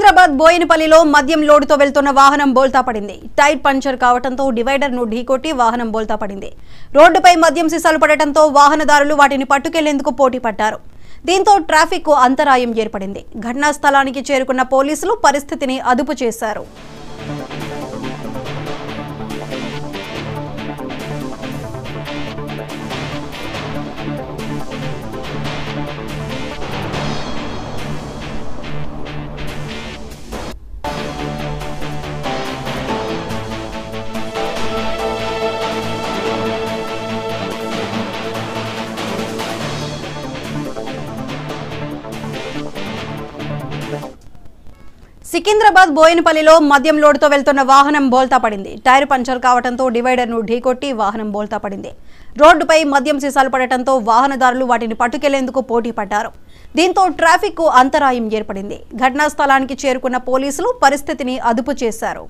సికింద్రాబాద్ బోయినపల్లిలో మద్యం లోడుతో వెళ్తున్న వాహనం బోల్తా పడింది. టైర్ పంచర్ కావడంతో డివైడర్ ను ఢీకొట్టి వాహనం బోల్తా పడింది. రోడ్డుపై మద్యం సీసాలు పడటంతో వాహనదారులు వాటిని పట్టుకెళ్లేందుకు పోటీ పడ్డారు. దీంతో ట్రాఫిక్ కు అంతరాయం ఏర్పడింది. ఘటనా స్థలానికి చేరుకున్న పోలీసులు పరిస్థితిని అదుపు చేశారు. సికింద్రాబాద్ బోయినపల్లిలో మద్యం లోడుతో వెళ్తున్న వాహనం బోల్తా పడింది. టైర్ పంచర్ కావడంతో డివైడర్ ను ఢీకొట్టి వాహనం బోల్తా పడింది. రోడ్డుపై మద్యం సీసాలు పడటంతో వాహనదారులు వాటిని పట్టుకెళ్లేందుకు పోటీ పడ్డారు. దీంతో ట్రాఫిక్ కు అంతరాయం ఏర్పడింది. ఘటనా స్థలానికి చేరుకున్న పోలీసులు పరిస్థితిని అదుపు చేశారు.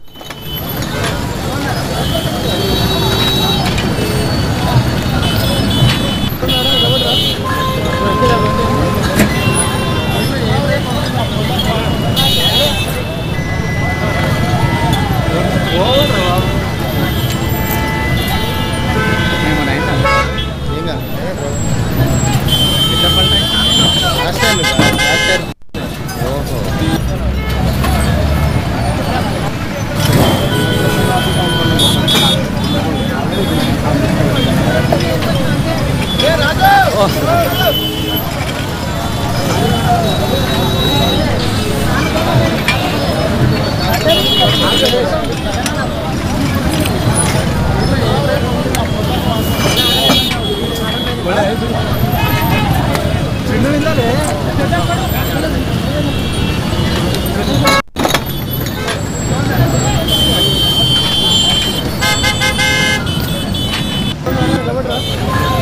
Gracias.